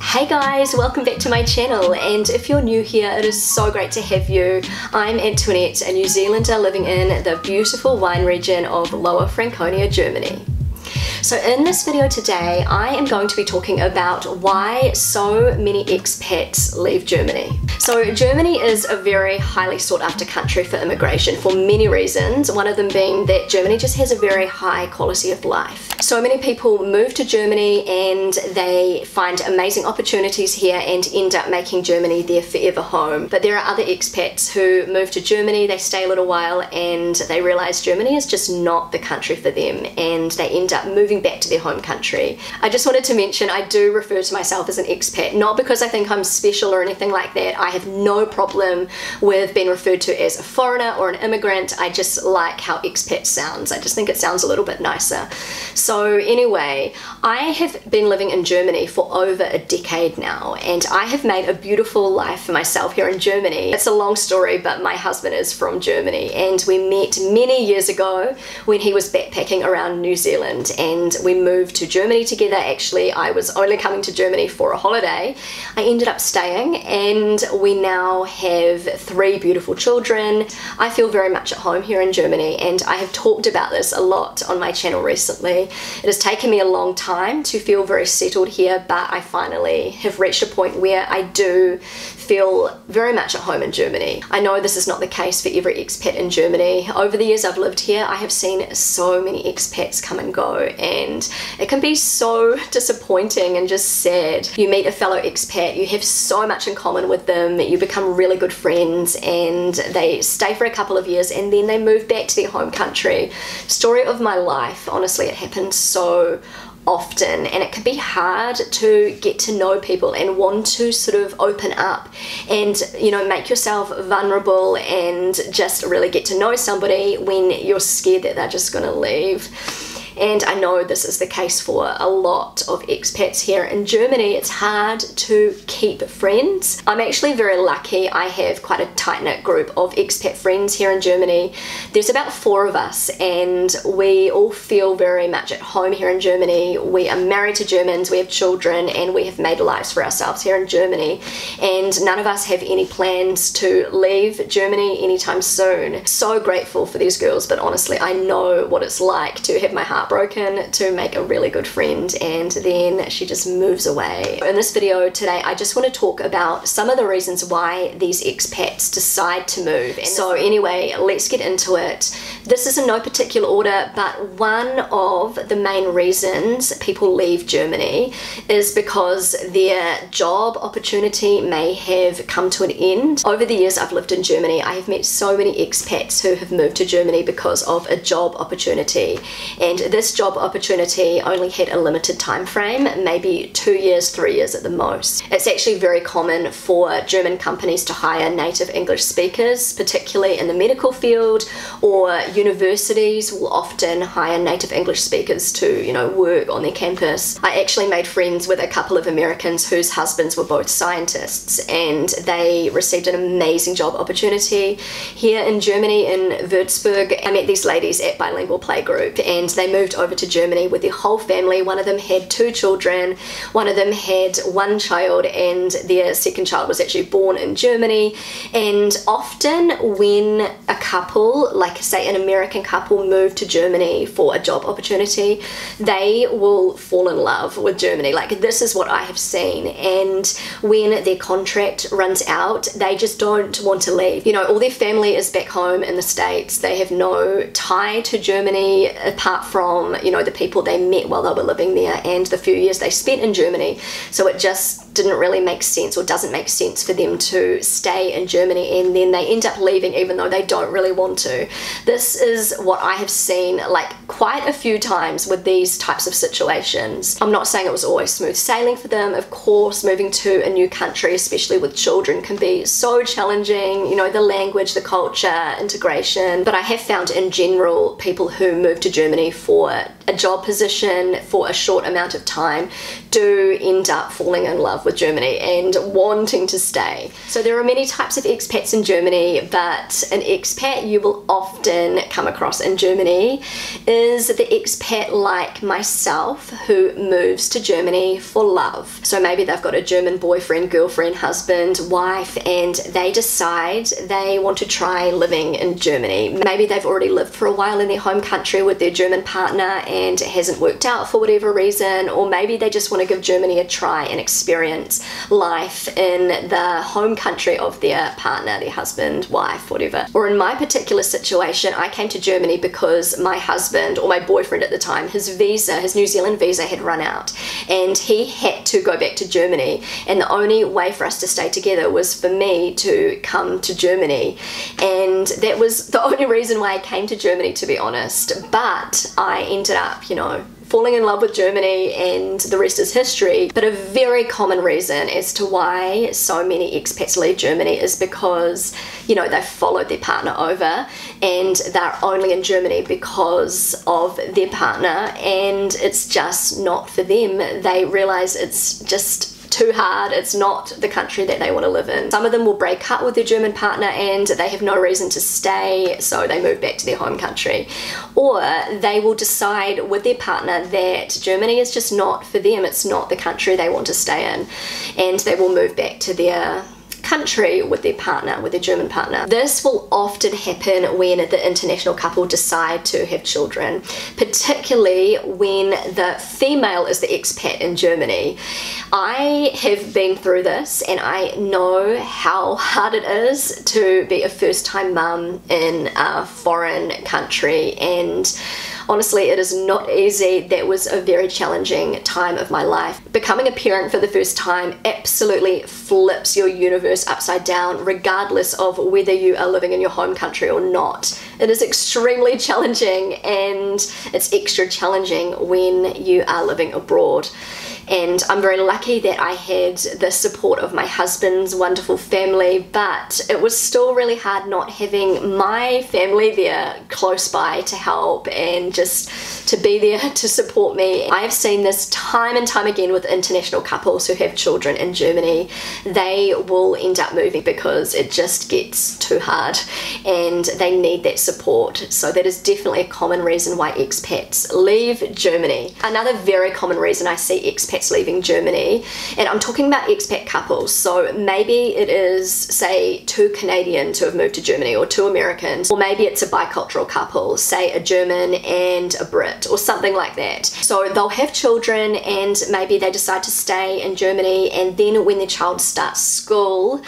Hey guys, welcome back to my channel, and if you're new here, it is so great to have you. I'm Antoinette, a New Zealander living in the beautiful wine region of Lower Franconia, Germany. So in this video today, I am going to be talking about why so many expats leave Germany. So Germany is a very highly sought after country for immigration for many reasons, one of them being that Germany just has a very high quality of life. So many people move to Germany and they find amazing opportunities here and end up making Germany their forever home. But there are other expats who move to Germany, they stay a little while and they realize Germany is just not the country for them and they end up moving back to their home country. I just wanted to mention I do refer to myself as an expat, not because I think I'm special or anything like that. I have no problem with being referred to as a foreigner or an immigrant. I just like how expat sounds. I just think it sounds a little bit nicer. So anyway, I have been living in Germany for over a decade now and I have made a beautiful life for myself here in Germany. It's a long story, but my husband is from Germany and we met many years ago when he was backpacking around New Zealand, and we moved to Germany together. Actually, I was only coming to Germany for a holiday. I ended up staying and we now have 3 beautiful children. I feel very much at home here in Germany and I have talked about this a lot on my channel recently. It has taken me a long time to feel very settled here, but I finally have reached a point where I do feel very much at home in Germany. I know this is not the case for every expat in Germany. Over the years I've lived here, I have seen so many expats come and go, and it can be so disappointing and just sad. You meet a fellow expat, you have so much in common with them, you become really good friends and they stay for a couple of years and then they move back to their home country. Story of my life, honestly, it happens so often and it can be hard to get to know people and want to sort of open up and, you know, make yourself vulnerable and just really get to know somebody when you're scared that they're just gonna leave. And I know this is the case for a lot of expats here in Germany. It's hard to keep friends. I'm actually very lucky. I have quite a tight-knit group of expat friends here in Germany. There's about 4 of us and we all feel very much at home here in Germany. We are married to Germans, we have children, and we have made lives for ourselves here in Germany. And none of us have any plans to leave Germany anytime soon. So grateful for these girls, but honestly, I know what it's like to have my heart broken, to make a really good friend, and then she just moves away. In this video today, I just want to talk about some of the reasons why these expats decide to move. And so anyway, let's get into it. This is in no particular order, but one of the main reasons people leave Germany is because their job opportunity may have come to an end. Over the years I've lived in Germany, I have met so many expats who have moved to Germany because of a job opportunity, and this job opportunity only had a limited time frame, maybe 2 years, 3 years at the most. It's actually very common for German companies to hire native English speakers, particularly in the medical field, or universities will often hire native English speakers to, you know, work on their campus. I actually made friends with a couple of Americans whose husbands were both scientists and they received an amazing job opportunity here in Germany in Würzburg. I met these ladies at Bilingual Playgroup and they moved over to Germany with their whole family. One of them had 2 children, one of them had 1 child, and their second child was actually born in Germany. And often when a couple, like say an American couple, move to Germany for a job opportunity, they will fall in love with Germany. Like, this is what I have seen, and when their contract runs out, they just don't want to leave. You know, all their family is back home in the States. They have no tie to Germany apart from, you know, the people they met while they were living there and the few years they spent in Germany. So it just didn't really make sense, or doesn't make sense, for them to stay in Germany and then they end up leaving even though they don't really want to. This is what I have seen like quite a few times with these types of situations. I'm not saying it was always smooth sailing for them. Of course, moving to a new country, especially with children, can be so challenging, you know, the language, the culture, integration. But I have found in general people who move to Germany for a job position for a short amount of time do end up falling in love with Germany and wanting to stay. So there are many types of expats in Germany, but an expat you will often come across in Germany is the expat like myself who moves to Germany for love. So maybe they've got a German boyfriend, girlfriend, husband, wife, and they decide they want to try living in Germany. Maybe they've already lived for a while in their home country with their German partner and it hasn't worked out for whatever reason, or maybe they just want to give Germany a try and experience life in the home country of their partner, their husband, wife, whatever. Or in my particular situation, I came to Germany because my husband, or my boyfriend at the time, his New Zealand visa had run out and he had to go back to Germany, and the only way for us to stay together was for me to come to Germany, and that was the only reason why I came to Germany, to be honest. But I ended up, you know, falling in love with Germany, and the rest is history. But a very common reason as to why so many expats leave Germany is because, you know, they've followed their partner over and they're only in Germany because of their partner, and it's just not for them. They realize it's just too hard, it's not the country that they want to live in. Some of them will break up with their German partner and they have no reason to stay, so they move back to their home country. Or they will decide with their partner that Germany is just not for them, it's not the country they want to stay in, and they will move back to their country with their partner, with their German partner. This will often happen when the international couple decide to have children, particularly when the female is the expat in Germany. I have been through this and I know how hard it is to be a first-time mum in a foreign country, and honestly, it is not easy. That was a very challenging time of my life. Becoming a parent for the first time absolutely flips your universe upside down, regardless of whether you are living in your home country or not. It is extremely challenging, and it's extra challenging when you are living abroad. And I'm very lucky that I had the support of my husband's wonderful family, but it was still really hard not having my family there close by to help and just to be there to support me. I have seen this time and time again with international couples who have children in Germany. They will end up moving because it just gets too hard and they need that support. So that is definitely a common reason why expats leave Germany. Another very common reason I see expats leaving Germany, and I'm talking about expat couples, so maybe it is, say, 2 Canadians who have moved to Germany, or 2 Americans, or maybe it's a bicultural couple, say a German and a Brit, or something like that. So they'll have children and maybe they decide to stay in Germany, and then when their child starts school,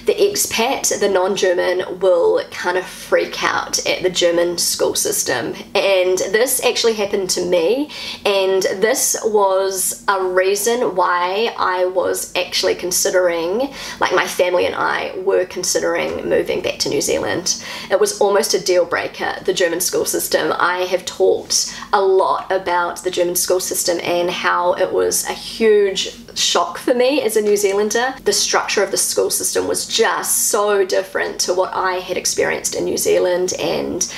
the expat, the non-German, will kind of freak out at the German school system. And this actually happened to me, and this was a reason why I was actually considering, like my family and I were considering moving back to New Zealand. It was almost a deal breaker, the German school system. I have talked a lot about the German school system and how it was a huge shock for me as a New Zealander. The structure of the school system was just so different to what I had experienced in New Zealand, and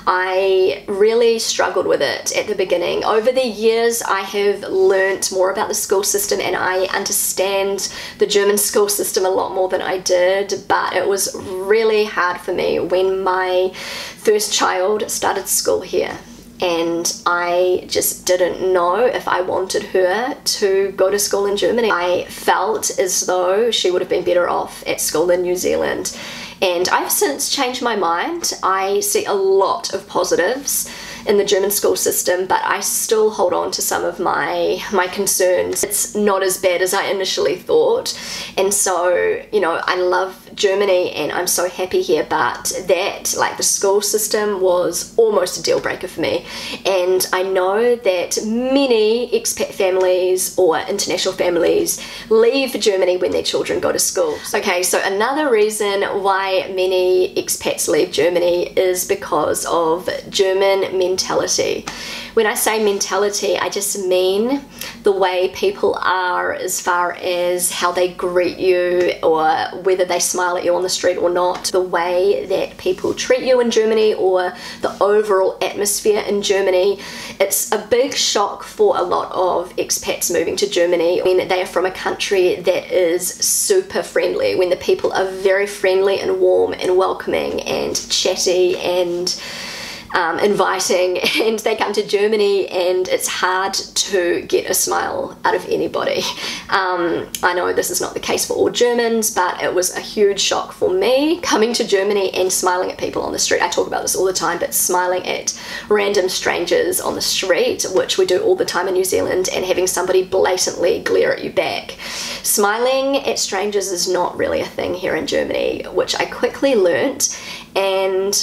I really struggled with it at the beginning. Over the years, I have learnt more about the school system and I understand the German school system a lot more than I did, but it was really hard for me when my first child started school here. And I just didn't know if I wanted her to go to school in Germany. I felt as though she would have been better off at school in New Zealand. And I've since changed my mind. I see a lot of positives in the German school system, but I still hold on to some of my concerns. It's not as bad as I initially thought, and so, you know, I love Germany and I'm so happy here, but that, like, the school system was almost a deal breaker for me. And I know that many expat families or international families leave Germany when their children go to school. Okay, so another reason why many expats leave Germany is because of German men mentality. When I say mentality, I just mean the way people are as far as how they greet you or whether they smile at you on the street or not, the way that people treat you in Germany or the overall atmosphere in Germany. It's a big shock for a lot of expats moving to Germany when they are from a country that is super friendly, when the people are very friendly and warm and welcoming and chatty and inviting, and they come to Germany and it's hard to get a smile out of anybody. I know this is not the case for all Germans, but it was a huge shock for me coming to Germany and smiling at people on the street. I talk about this all the time, but smiling at random strangers on the street, which we do all the time in New Zealand, and having somebody blatantly glare at you back. Smiling at strangers is not really a thing here in Germany, which I quickly learnt, and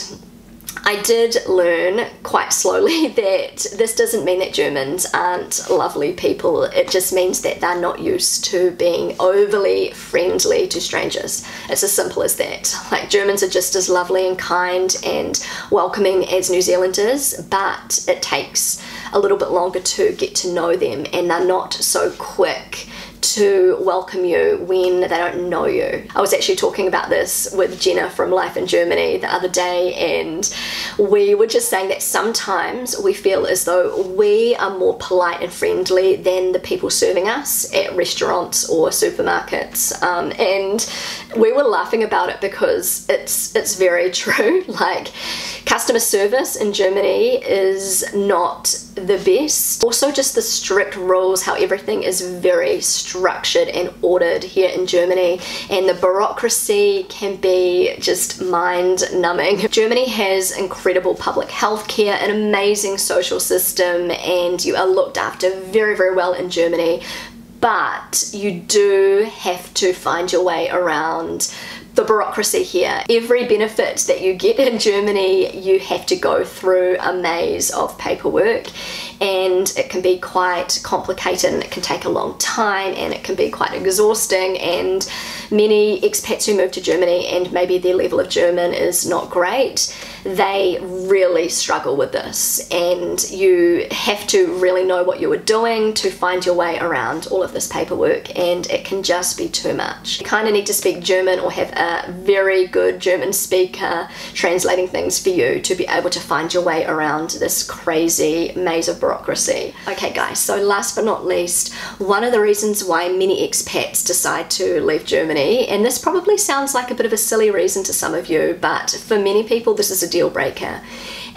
I did learn quite slowly that this doesn't mean that Germans aren't lovely people. It just means that they're not used to being overly friendly to strangers. It's as simple as that. Like, Germans are just as lovely and kind and welcoming as New Zealanders, but it takes a little bit longer to get to know them, and they're not so quick to welcome you when they don't know you. I was actually talking about this with Jenna from Life in Germany the other day, and we were just saying that sometimes we feel as though we are more polite and friendly than the people serving us at restaurants or supermarkets, and we were laughing about it because it's very true. Like, customer service in Germany is not the best. Also, just the strict rules, how everything is very structured and ordered here in Germany, and the bureaucracy can be just mind-numbing. Germany has incredible public health care, an amazing social system, and you are looked after very, very well in Germany, but you do have to find your way around the bureaucracy here. Every benefit that you get in Germany, you have to go through a maze of paperwork, and it can be quite complicated, and it can take a long time, and it can be quite exhausting, and many expats who move to Germany and maybe their level of German is not great, they really struggle with this, and you have to really know what you are doing to find your way around all of this paperwork, and it can just be too much. You kind of need to speak German or have a very good German speaker translating things for you to be able to find your way around this crazy maze of bureaucracy. Okay guys, so last but not least, one of the reasons why many expats decide to leave Germany, and this probably sounds like a bit of a silly reason to some of you, but for many people this is a deal breaker.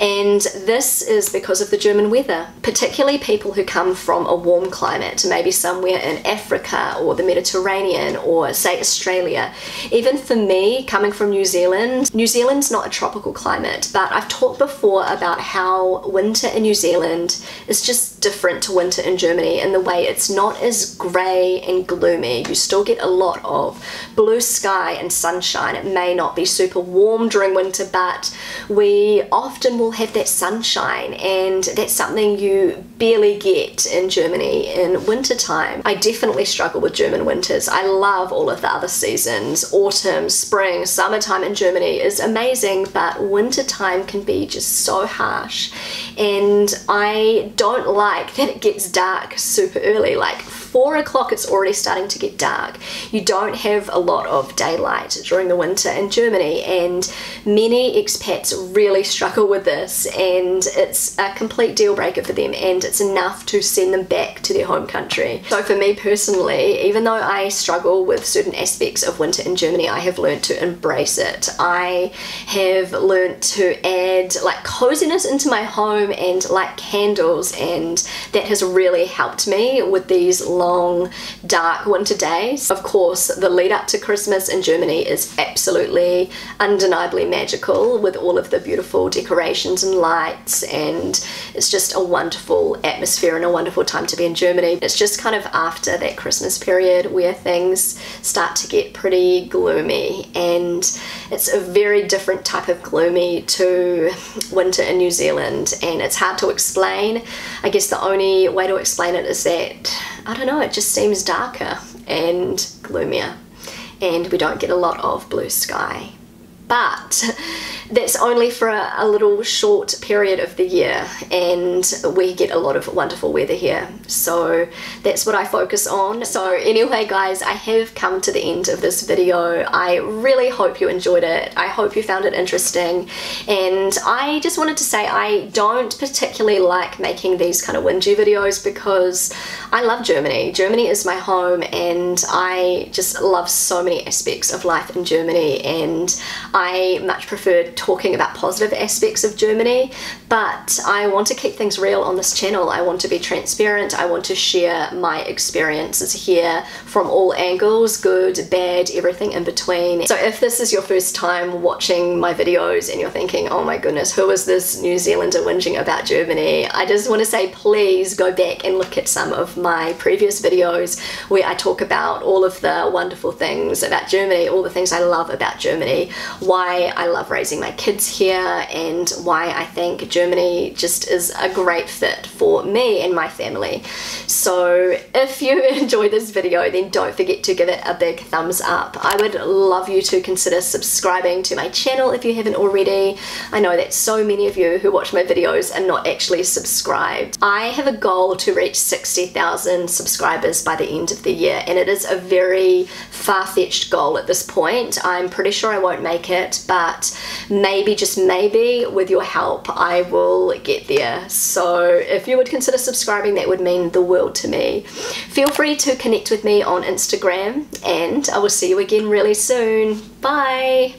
And this is because of the German weather, particularly people who come from a warm climate, maybe somewhere in Africa or the Mediterranean or say Australia. Even for me, coming from New Zealand, New Zealand's not a tropical climate, but I've talked before about how winter in New Zealand is just different to winter in Germany in the way it's not as grey and gloomy. You still get a lot of blue sky and sunshine. It may not be super warm during winter, but we often will have that sunshine, and that's something you barely get in Germany in winter time. I definitely struggle with German winters. I love all of the other seasons. Autumn, spring, summertime in Germany is amazing, but winter time can be just so harsh, and I don't like that it gets dark super early. Like 4 o'clock it's already starting to get dark. You don't have a lot of daylight during the winter in Germany, and many expats really struggle with this, and it's a complete deal breaker for them, and it's enough to send them back to their home country. So for me personally, even though I struggle with certain aspects of winter in Germany, I have learned to embrace it. I have learned to add like coziness into my home and light candles, and that has really helped me with these long dark winter days. Of course, the lead up to Christmas in Germany is absolutely undeniably magical with all of the beautiful decorations and lights, and it's just a wonderful atmosphere and a wonderful time to be in Germany. It's just kind of after that Christmas period where things start to get pretty gloomy, and it's a very different type of gloomy to winter in New Zealand, and it's hard to explain. I guess the only way to explain it is that, I don't know, it just seems darker and gloomier, and we don't get a lot of blue sky. But that's only for a little short period of the year, and we get a lot of wonderful weather here, so that's what I focus on. So anyway guys, I have come to the end of this video. I really hope you enjoyed it. I hope you found it interesting, and I just wanted to say I don't particularly like making these kind of whingy videos because I love Germany. Germany is my home, and I just love so many aspects of life in Germany, and I much prefer talking about positive aspects of Germany, but I want to keep things real on this channel. I want to be transparent. I want to share my experiences here from all angles, good, bad, everything in between. So if this is your first time watching my videos and you're thinking, oh my goodness, who is this New Zealander whinging about Germany, I just want to say please go back and look at some of my previous videos where I talk about all of the wonderful things about Germany, all the things I love about Germany, why I love raising my kids here, and why I think Germany just is a great fit for me and my family. So if you enjoyed this video, then don't forget to give it a big thumbs up. I would love you to consider subscribing to my channel if you haven't already. I know that so many of you who watch my videos are not actually subscribed. I have a goal to reach 60,000 subscribers by the end of the year, and it is a very far-fetched goal at this point. I'm pretty sure I won't make it, but maybe, just maybe, with your help I will get there. So if you would consider subscribing, that would mean the world to me. Feel free to connect with me on Instagram, and I will see you again really soon. Bye!